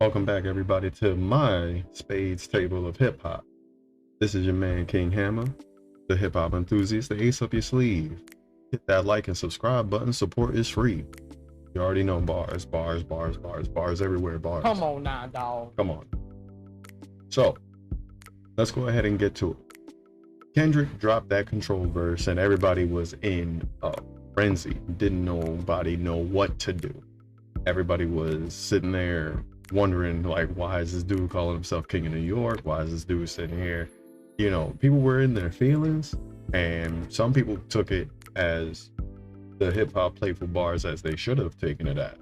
Welcome back, everybody, to my Spades Table of Hip Hop. This is your man, King Hammer, the hip hop enthusiast, the ace up your sleeve. Hit that like and subscribe button. Support is free. You already know bars, bars, bars, bars, bars everywhere, bars. Come on now, dog. Come on. So, let's go ahead and get to it. Kendrick dropped that control verse, and everybody was in a frenzy. Didn't nobody know what to do. Everybody was sitting there wondering, like, why is this dude calling himself King of New York? Why is this dude sitting here? You know, people were in their feelings, and some people took it as the hip hop playful bars as they should have taken it as.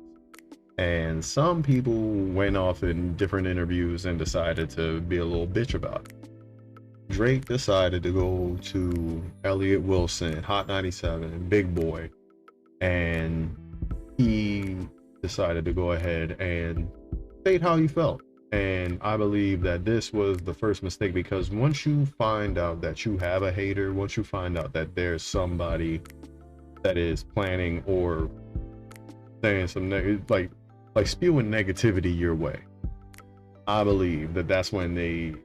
And some people went off in different interviews and decided to be a little bitch about it. Drake decided to go to Elliott Wilson, Hot 97, Big Boy, and he decided to go ahead and state how he felt. And I believe that this was the first mistake, because once you find out that you have a hater, once you find out that there's somebody that is planning or saying some like spewing negativity your way, I believe that that's when they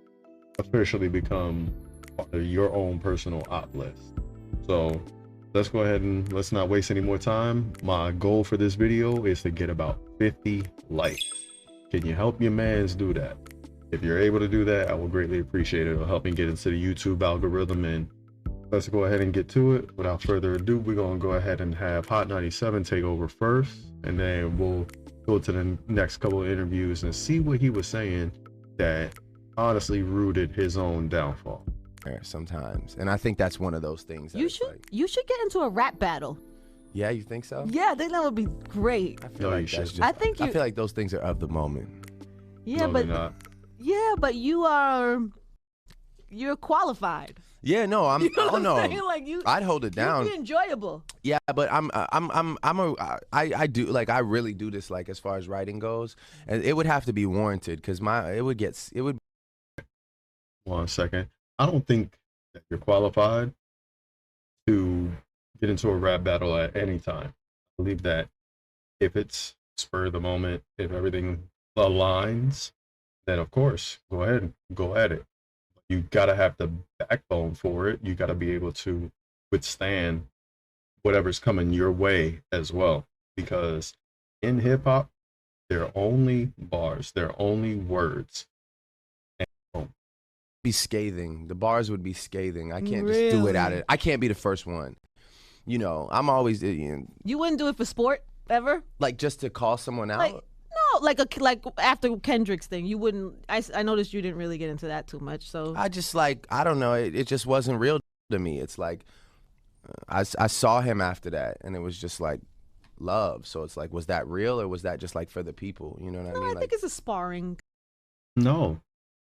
officially become part of your own personal op list. So let's go ahead and let's not waste any more time. My goal for this video is to get about 50 likes. Can you help your mans do that? If you're able to do that, I will greatly appreciate it. It'll help me get into the YouTube algorithm. And let's go ahead and get to it. Without further ado, we're going to go ahead and have Hot 97 take over first, and then we'll go to the next couple of interviews and see what he was saying that honestly rooted his own downfall. Sometimes, and I think that's one of those things that you should get into a rap battle. Yeah, you think so? Yeah, I think that would be great. I feel like that's just, I feel like those things are of the moment. Yeah, No, but they're not. yeah, but you're qualified. Yeah, no, I'm. You know Oh what no, I'm saying? Like I'd hold it down. You'd be enjoyable. Yeah, but I do, like, I really do this, like, as far as writing goes, and it would have to be warranted, because it would. 1 second. I don't think that you're qualified to get into a rap battle at any time. I believe that if it's spur of the moment, if everything aligns, then of course, go ahead and go at it. You gotta have the backbone for it. You gotta be able to withstand whatever's coming your way as well. Because in hip hop, they're only bars, they're only words. Be scathing. The bars would be scathing. I can't just do it at it. I can't be the first one. You know, I'm always. You wouldn't do it for sport ever? Like, just to call someone out? No, like after Kendrick's thing, you wouldn't. I noticed you didn't really get into that too much. So I just, like, I don't know. It just wasn't real to me. It's like I saw him after that, and it was just like love. So it's like, was that real, or was that just like for the people? You know what I mean? I think it's a sparring. No,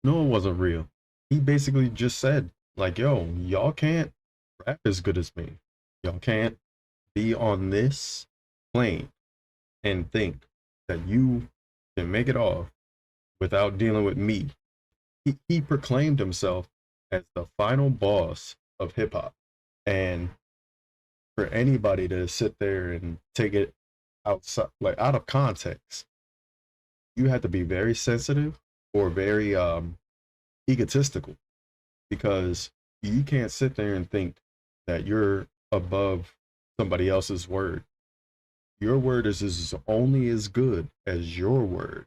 it wasn't real. He basically just said, like, yo, y'all can't rap as good as me. Y'all can't be on this plane and think that you can make it off without dealing with me. He proclaimed himself as the final boss of hip hop. And for anybody to sit there and take it outside, like, out of context, you have to be very sensitive or very egotistical, because you can't sit there and think that you're above somebody else's word. Your word is only as good as your word.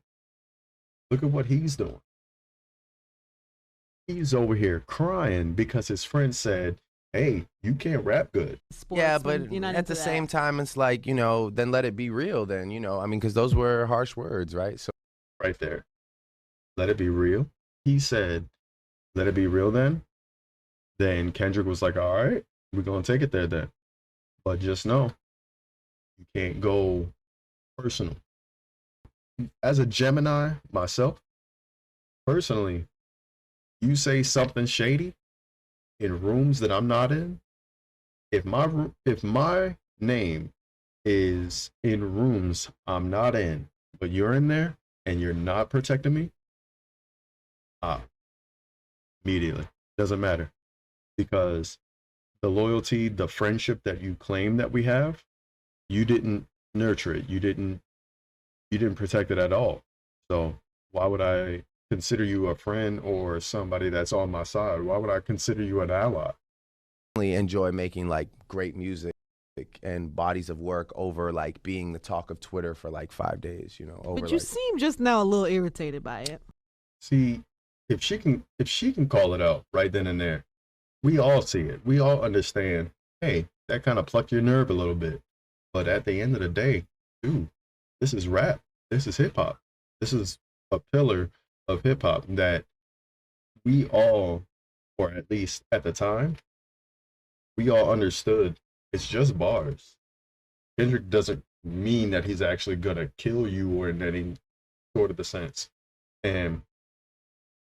Look at what he's doing. He's over here crying because his friend said, hey, you can't rap good. Yeah, but at the same time, it's like, you know, then let it be real then, you know, I mean, because those were harsh words, right? So right there, let it be real. He said, let it be real then. Then Kendrick was like, all right, we're going to take it there then. But just know, you can't go personal. As a Gemini myself, personally, you say something shady in rooms that I'm not in, if my name is in rooms I'm not in, but you're in there and you're not protecting me, immediately. Doesn't matter, because the loyalty, the friendship that you claim that we have, you didn't nurture it. You didn't protect it at all. So Why would I consider you a friend or somebody that's on my side? Why would I consider you an ally? Enjoy making like great music and bodies of work over like being the talk of Twitter for like 5 days, you know, over But you like seem just now a little irritated by it. See, if she can call it out right then and there, we all see it. We all understand. Hey, that kind of plucked your nerve a little bit. But at the end of the day, dude, this is rap. This is hip hop. This is a pillar of hip hop that we all, or at least at the time, we all understood it's just bars. Kendrick doesn't mean that he's actually gonna kill you or in any sort of the sense. And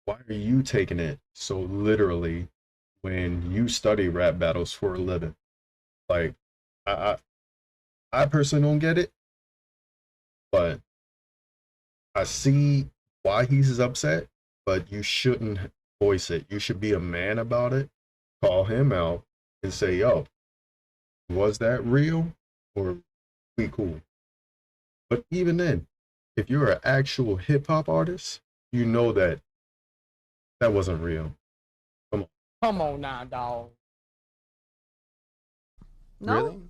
why are you taking it so literally when you study rap battles for a living? Like, I I personally don't get it, but I see why he's upset. But you shouldn't voice it. You should be a man about it. Call him out and say, "Yo, was that real or we cool?" But even then, if you're an actual hip hop artist, you know that that wasn't real. Come on. Come on now, dog. No? Really?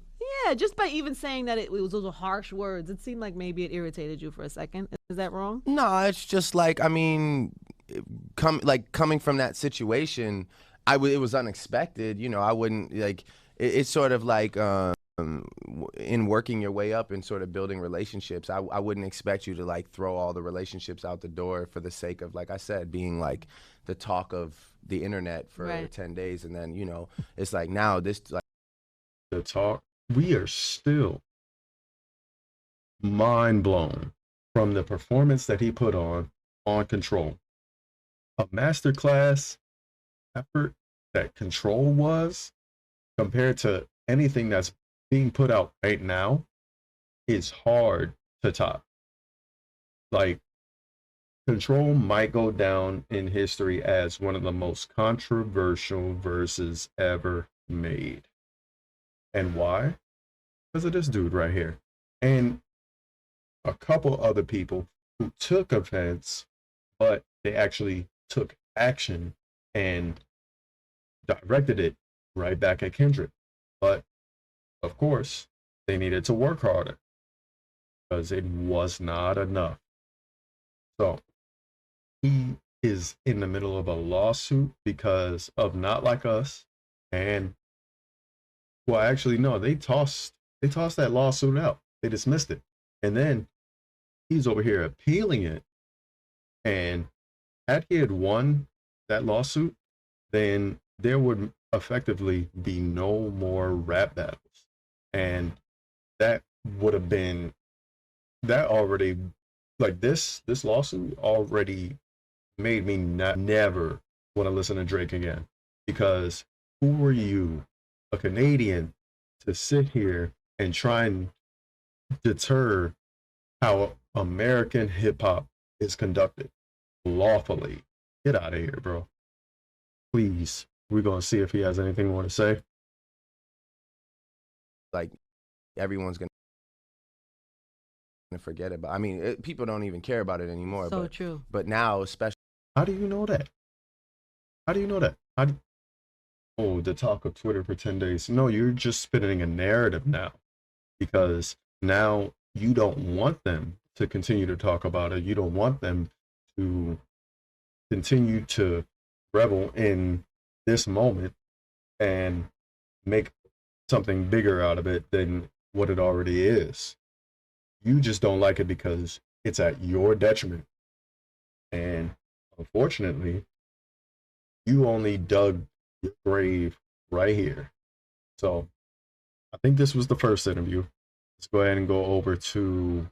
Yeah, just by even saying that it was those harsh words, it seemed like maybe it irritated you for a second. Is that wrong? No, it's just like I mean, coming from that situation, it was unexpected. You know, I wouldn't like. It's sort of like in working your way up and sort of building relationships. I wouldn't expect you to like throw all the relationships out the door for the sake of, like I said, being like the talk of the internet for Right. 10 days, and then it's like now this like. The talk, we are still mind blown from the performance that he put on Control. A masterclass effort that Control was compared to anything that's being put out right now is hard to top. Like, Control might go down in history as one of the most controversial verses ever made. And why? Because of this dude right here. And a couple other people who took offense, but they actually took action and directed it right back at Kendrick. But of course, they needed to work harder because it was not enough. So he is in the middle of a lawsuit because of Not Like Us. And well, actually, no, they tossed that lawsuit out. They dismissed it. And then he's over here appealing it. And had he had won that lawsuit, then there would effectively be no more rap battles. And that would have been that already, like, this lawsuit already made me never want to listen to Drake again. Because who are you, a Canadian, to sit here and try and deter how American hip hop is conducted lawfully? Get out of here, bro. Please. We're gonna see if he has anything more to say. Like everyone's gonna forget about. I mean, people don't even care about it anymore. So true. But now, especially. How do you know that? How do you know that? Oh, the talk of Twitter for 10 days. No, you're just spinning a narrative now because now you don't want them to continue to talk about it. You don't want them to continue to revel in this moment and make something bigger out of it than what it already is. You just don't like it because it's at your detriment. And unfortunately, you only dug your grave right here. So I think this was the first interview. Let's go ahead and go over to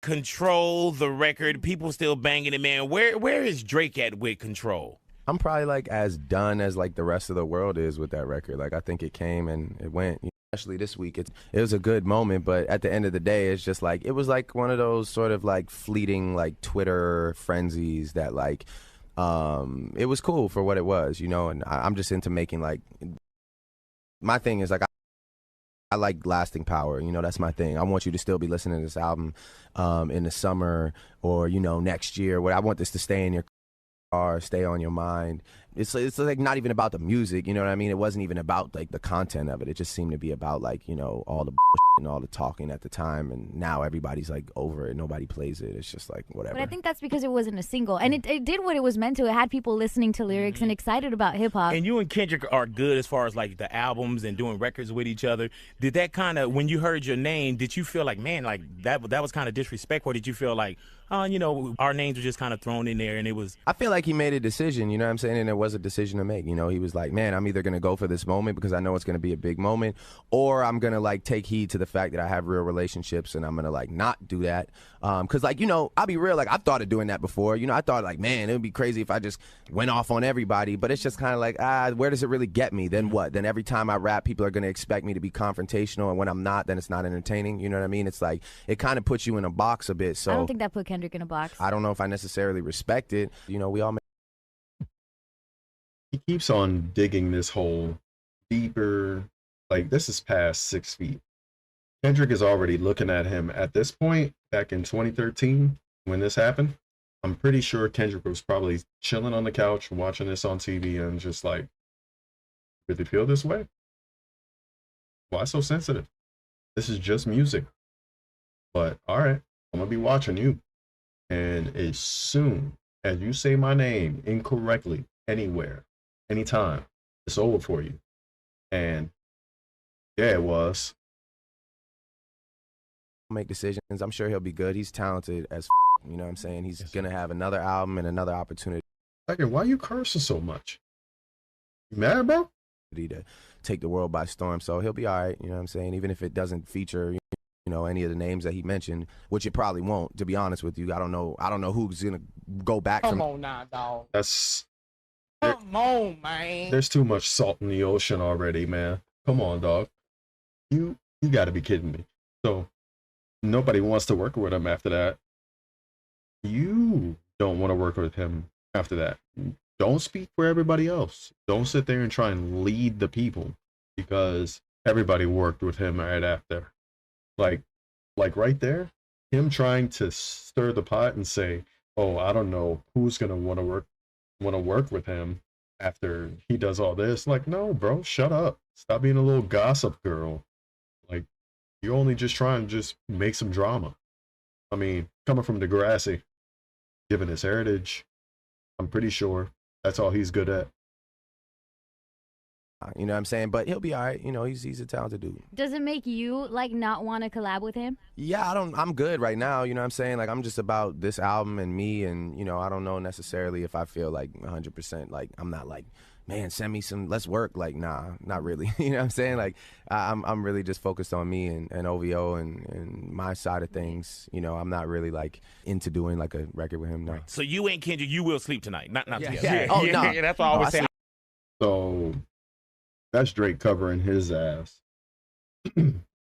Control, the record. People still banging it, man. Where is Drake at with Control? I'm probably like as done as like the rest of the world is with that record. Like I think it came and it went. Especially this week, it was a good moment. But at the end of the day, it's just like it was like one of those sort of like fleeting like Twitter frenzies that like it was cool for what it was, And I'm just into making like my thing is like I like lasting power. You know, that's my thing. I want you to still be listening to this album in the summer or, you know, next year. Where I want this to stay in your car, stay on your mind. It's like not even about the music, you know what I mean? It wasn't even about like the content of it. It just seemed to be about like, you know, all the and all the talking at the time, and now everybody's like over it. Nobody plays it. It's just like whatever. But I think that's because it wasn't a single, and it did what it was meant to. It had people listening to lyrics and excited about hip hop. And you and Kendrick are good as far as like the albums and doing records with each other. Did that kind of, when you heard your name, did you feel like, man, like that was kind of disrespectful? Or did you feel like, you know, our names were just kind of thrown in there and it was? I feel like he made a decision, you know what I'm saying? And it was a decision to make. You know, he was like, man, I'm either going to go for this moment because I know it's going to be a big moment, or I'm going to like take heed to the fact that I have real relationships and I'm going to like not do that. Because like, you know, I'll be real, like I've thought of doing that before. You know, I thought like, man, it would be crazy if I just went off on everybody. But it's just kind of like, where does it really get me? Then what? Then every time I rap, people are going to expect me to be confrontational. And when I'm not, then it's not entertaining. You know what I mean? It's like, it kind of puts you in a box a bit. So I don't think that put Kendrick in a box. I don't know if I necessarily respect it. You know, we all He keeps on digging this hole deeper. Like, this is past 6 feet. Kendrick is already looking at him at this point, back in 2013, when this happened. I'm pretty sure Kendrick was probably chilling on the couch, watching this on TV, and just like, really feel this way? Why so sensitive? This is just music. But all right, I'm gonna be watching you. And as soon as you say my name incorrectly, anywhere, anytime, it's over for you. And yeah, it was. make decisions. I'm sure he'll be good. He's talented as you know what I'm saying? He's gonna have another album and another opportunity Second, why you cursing so much? You mad, bro? to take the world by storm. So he'll be all right, you know what I'm saying? Even if it doesn't feature, you know, any of the names that he mentioned, which it probably won't, to be honest with you. I don't know who's gonna go back Come from on now, dog. Come on, man. There's too much salt in the ocean already, man. Come on, dog. You gotta be kidding me. So nobody wants to work with him after that. You don't want to work with him after that. Don't speak for everybody else. Don't sit there and try and lead the people because everybody worked with him right after. Like right there, him trying to stir the pot and say, "Oh, I don't know who's gonna want to work with him after he does all this." Like, no, bro, shut up. Stop being a little gossip girl. Like, you're only just trying to just make some drama. I mean, coming from Degrassi, given his heritage, I'm pretty sure that's all he's good at. you know what I'm saying? But he'll be all right. You know, he's a talented dude. Does it make you like not want to collab with him? Yeah, I'm good right now, you know what I'm saying? Like, I'm just about this album and me, and, you know, I don't know necessarily if I feel like 100%, like, I'm not like, man, send me some, let's work. Like, nah, not really. You know what I'm saying? Like, I'm really just focused on me and OVO and my side of things. You know, I'm not really, like, into doing, like, a record with him, no. So you and Kendrick, you will sleep tonight. Not Yeah, together. yeah. Oh, no. Yeah, that's what I always say. So that's Drake covering his ass,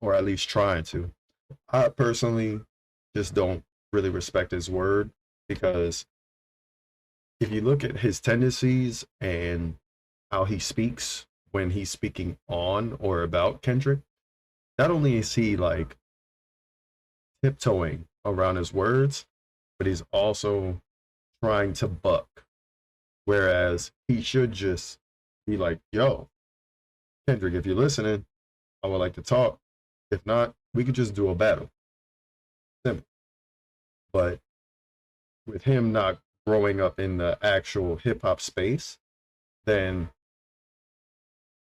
or at least trying to. I personally just don't really respect his word because if you look at his tendencies and how he speaks when he's speaking on or about Kendrick, not only is he like tiptoeing around his words, but he's also trying to buck. Whereas he should just be like, yo, Kendrick, if you're listening, I would like to talk. If not, we could just do a battle. Simple. But with him not growing up in the actual hip hop space, then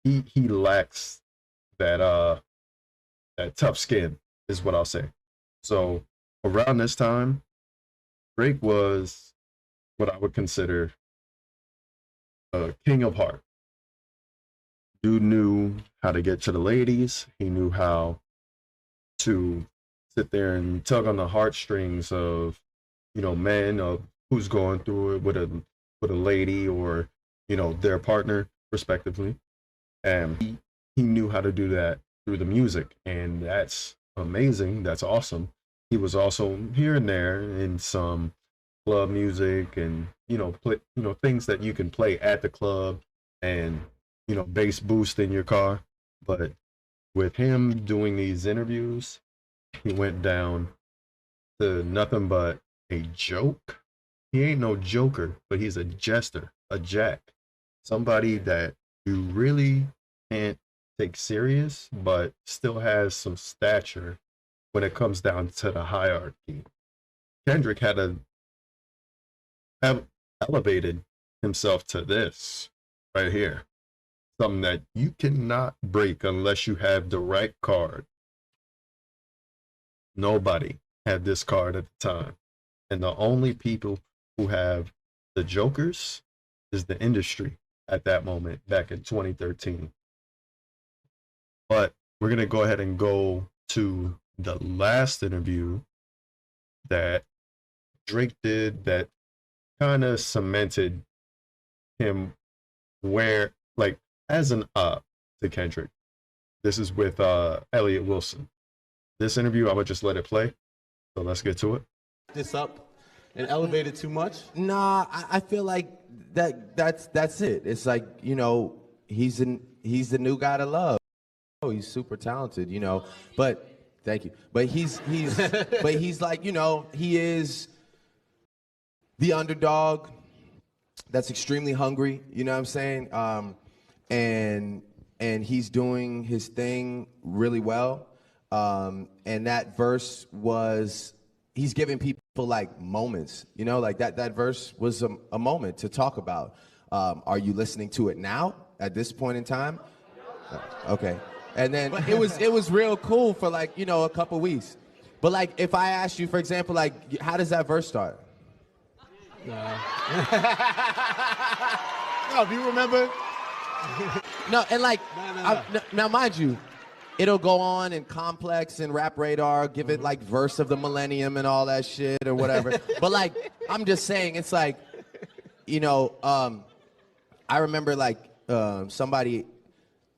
he lacks that that tough skin, is what I'll say. So around this time, Drake was what I would consider a king of heart. Dude knew how to get to the ladies. He knew how to sit there and tug on the heartstrings of, you know, men, of who's going through it with a lady or, you know, their partner respectively. And he knew how to do that through the music, and that's amazing. That's awesome. He was also here and there in some club music and, you know, things that you can play at the club and, you know, bass boost in your car. But with him doing these interviews, he went down to nothing but a joke. He ain't no joker, but he's a jester, a jack, somebody that you really can't take serious, but still has some stature when it comes down to the hierarchy. Kendrick had elevated himself to this right here, something that you cannot break unless you have the right card. Nobody had this card at the time, and the only people who have the jokers is the industry at that moment back in 2013. But we're gonna go ahead and go to the last interview that Drake did that kind of cemented him where, like, as an to Kendrick. This is with Elliott Wilson. This interview, I'm gonna just let it play. So let's get to it. This up and elevate it too much? Nah, I feel like that's it. It's like, you know, he's the new guy to love. Oh, he's super talented, you know. But thank you. But he's but he's like, you know, he is the underdog that's extremely hungry, you know what I'm saying? And he's doing his thing really well. And that verse was, he's giving people like moments, you know, like that verse was a moment to talk about. Are you listening to it now at this point in time? Okay. And then it was real cool for, like, you know, a couple weeks. But like, if I asked you, for example, like, how does that verse start? No, if you remember. No, and like, No. now mind you, it'll go on in Complex and Rap Radar, give it like verse of the millennium and all that shit or whatever. But like, I'm just saying, it's like, you know, I remember like somebody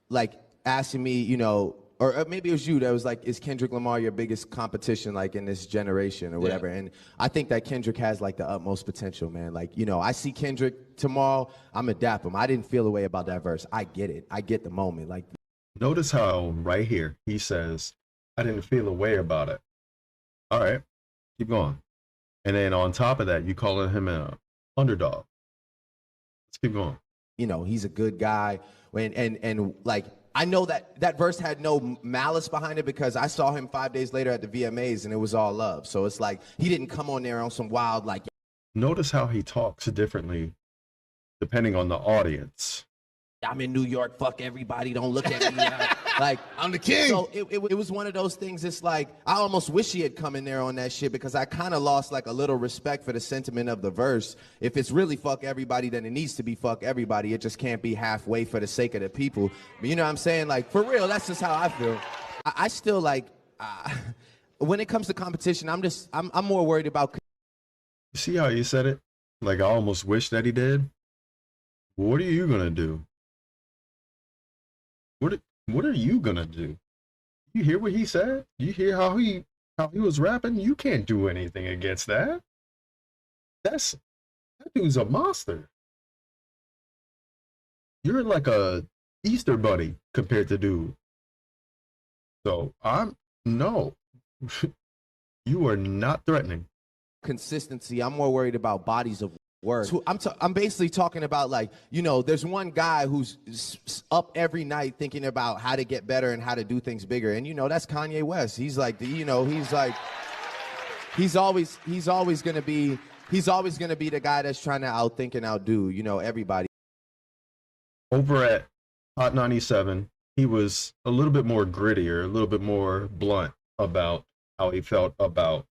like asking me, you know, or maybe it was you that was like, is Kendrick Lamar your biggest competition, like, in this generation or whatever? Yeah. And I think that Kendrick has like the utmost potential, man. Like, you know, I see Kendrick tomorrow, I'm gonna dap him. I didn't feel a way about that verse. I get it. I get the moment. Like, notice how right here he says, I didn't feel a way about it. All right, keep going. And then on top of that, you calling him an underdog. Let's keep going. You know, he's a good guy. And like, I know that verse had no malice behind it because I saw him 5 days later at the VMAs and it was all love. So it's like, he didn't come on there on some wild, like. Notice how he talks differently depending on the audience. I'm in New York, fuck everybody, don't look at me. Like, I'm the king. So it was one of those things, it's like, I almost wish he had come in there on that shit because I kind of lost like a little respect for the sentiment of the verse. If it's really fuck everybody, then it needs to be fuck everybody. It just can't be halfway for the sake of the people. But you know what I'm saying? Like, for real, that's just how I feel. I still like, when it comes to competition, I'm more worried about. You see how you said it? Like, I almost wish that he did. What are you gonna do? What are you gonna do? You hear what he said? You hear how he was rapping? You can't do anything against that. That dude's a monster. You're like a Easter bunny compared to dude. So no. You are not threatening. Consistency. I'm more worried about bodies of work. So I'm basically talking about, like, you know, there's one guy who's up every night thinking about how to get better and how to do things bigger. And, you know, that's Kanye West. He's like, you know, he's always going to be the guy that's trying to outthink and outdo, you know, everybody. Over at Hot 97, he was a little bit more grittier, a little bit more blunt about how he felt about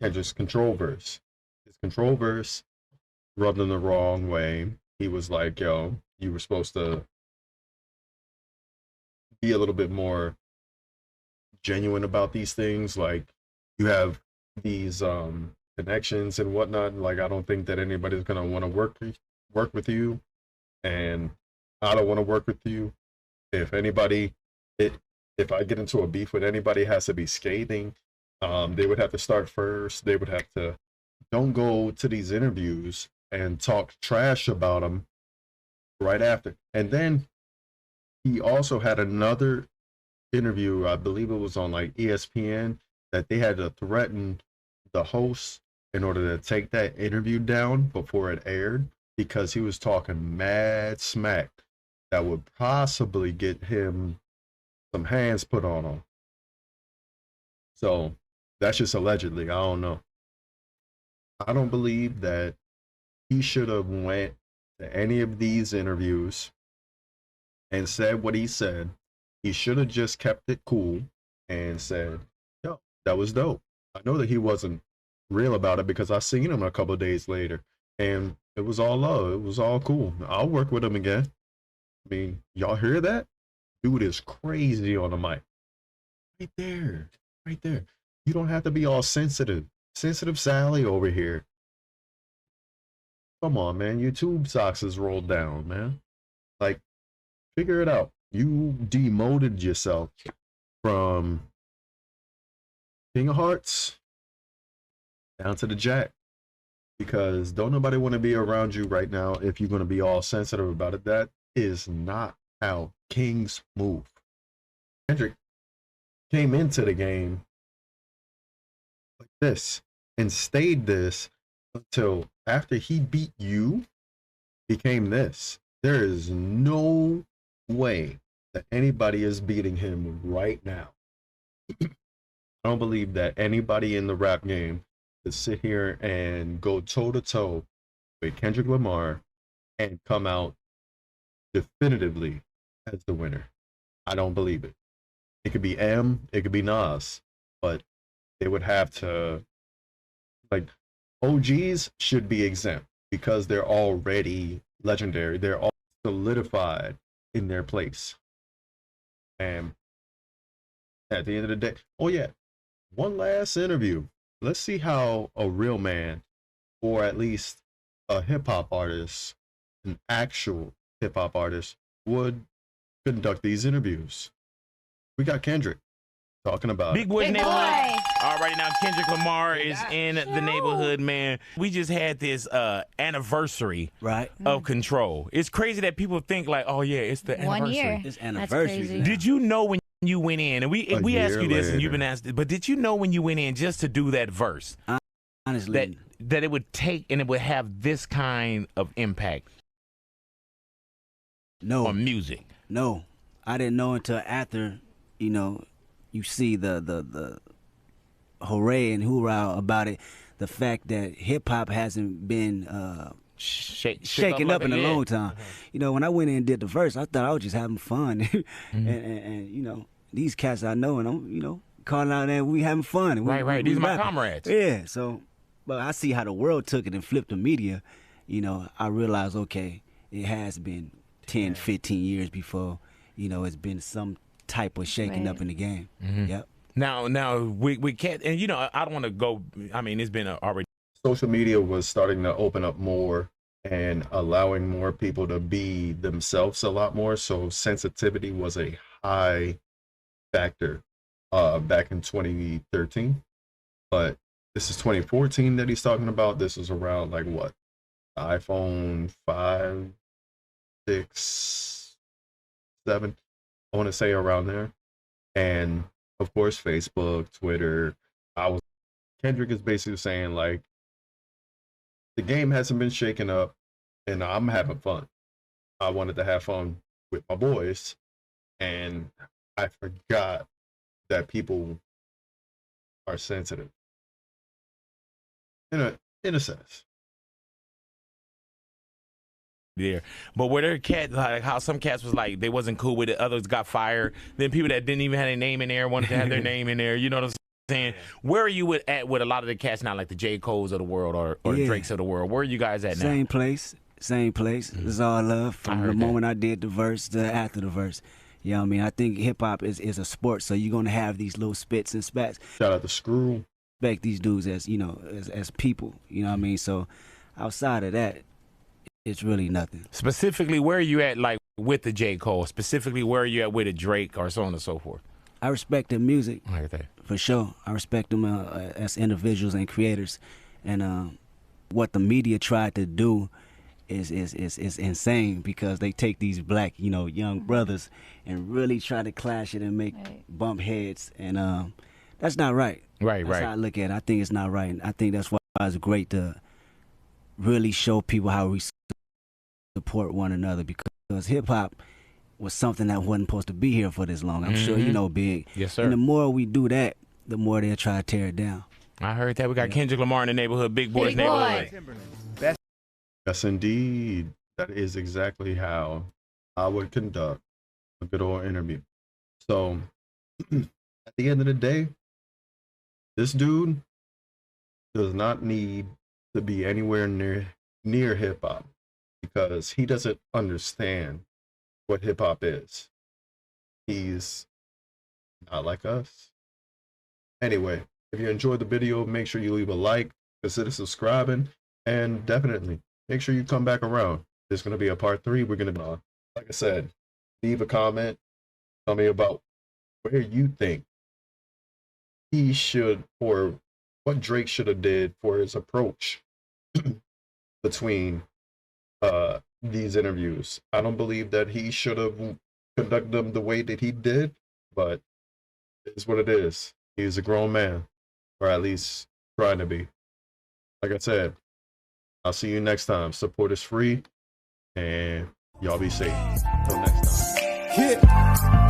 Kendrick's control verse. His control verse rubbed him the wrong way. He was like, yo, you were supposed to be a little bit more genuine about these things. Like, you have these connections and whatnot. Like, I don't think that anybody's gonna want to work with you, and I don't want to work with you. If I get into a beef with anybody, it has to be scathing. They would have to start first. They would have to. Don't go to these interviews and talk trash about him right after. And then he also had another interview, I believe it was on like ESPN, that they had to threaten the host in order to take that interview down before it aired because he was talking mad smack that would possibly get him some hands put on him. So that's just allegedly. I don't know. I don't believe that he should have went to any of these interviews and said what he said. He should have just kept it cool and said, yo, that was dope. I know that he wasn't real about it because I seen him a couple of days later and it was all love. It was all cool. I'll work with him again. I mean, y'all hear that? Dude is crazy on the mic. Right there. Right there. You don't have to be all sensitive. Sensitive Sally over here. Come on, man. Your tube socks is rolled down, man. Like, figure it out. You demoted yourself from King of Hearts down to the Jack because don't nobody want to be around you right now if you're going to be all sensitive about it. That is not how kings move. Kendrick came into the game like this and stayed this until after he beat you, became this. There is no way that anybody is beating him right now. I don't believe that anybody in the rap game could sit here and go toe to toe with Kendrick Lamar and come out definitively as the winner. I don't believe it. It could be M, it could be Nas, but they would have to, like, OGs should be exempt because they're already legendary. They're all solidified in their place. And at the end of the day, oh yeah, one last interview. Let's see how a real man, or at least a hip hop artist, an actual hip hop artist, would conduct these interviews. We got Kendrick talking about Big Boy Big Neighborhood. Boy. All right, now Kendrick Lamar is in the neighborhood, man. We just had this anniversary Right. of Control. It's crazy that people think like, oh yeah, it's the 1 anniversary. year. It's That's anniversry. crazy. Did you know when you went in, and we A asked year you this, and you've later. been asked, but did you know when you went in just to do that verse Honestly, that it would take and it would have this kind of impact no, on music? no. I didn't know until after, you see the hooray and hoorah about it. The fact that hip hop hasn't been shaken up in a long time. When I went in and did the verse, I thought I was just having fun, and these cats I know, and I'm calling out there, we having fun. And Right. These are my comrades. Yeah. So, but I see how the world took it and flipped the media. I realized, okay, it has been 10, 15 years before, it's been some type of shaking up in the game. Yep. Now we can't, and I don't want to go. I mean, it's been already. social media was starting to open up more and allowing more people to be themselves a lot more. So sensitivity was a high factor back in 2013. But this is 2014 that he's talking about. This is around like what? iPhone 5, 6, 7. I want to say around there. And of course, Facebook, Twitter. Kendrick is basically saying like, the game hasn't been shaken up and I'm having fun. I wanted to have fun with my boys and I forgot that people are sensitive. In a sense. There, but were there cats like how some cats was like they wasn't cool with it, others got fired. Then people that didn't even have their name in there wanted to have their name in there. You know what I'm saying? Where are you at with a lot of the cats now, like the J. Cole's of the world or the Drakes of the world? Where are you guys at now? Same place. It's all love from the moment I did the verse to after the verse. You know what I mean? I think hip hop is a sport, so you're gonna have these little spits and spats. Shout out to Screw. Respect these dudes as as people. You know what I mean? So outside of that, it's really nothing. Specifically, where are you at, like with the J. Cole? Specifically, where are you at with a Drake or so on and so forth? I respect their music Right there. for sure. I respect them as individuals and creators, and what the media tried to do is insane because they take these black, young brothers and really try to clash it and make bump heads, and that's not right. Right, That's how I look at it. I think it's not right. And I think that's why it's great to really show people how we support one another, because hip hop was something that wasn't supposed to be here for this long. I'm sure you know, Big. Yes, sir. And the more we do that, the more they'll try to tear it down. I heard that. We got Kendrick Lamar in the neighborhood, Big Boy's Big neighborhood. Boy. Yes, indeed. That is exactly how I would conduct a good old interview. So, at the end of the day, this dude does not need to be anywhere near hip hop because he doesn't understand what hip hop is. He's not like us. Anyway, if you enjoyed the video, make sure you leave a like, consider subscribing, and definitely make sure you come back around. There's going to be a part 3. We're going to, like I said, leave a comment. Tell me about where you think he should, or what Drake should have did for his approach between these interviews. I don't believe that he should have conducted them the way that he did, but it's what it is. He's a grown man, or at least trying to be. Like I said, I'll see you next time. Support is free, and y'all be safe. Until next time. Yeah.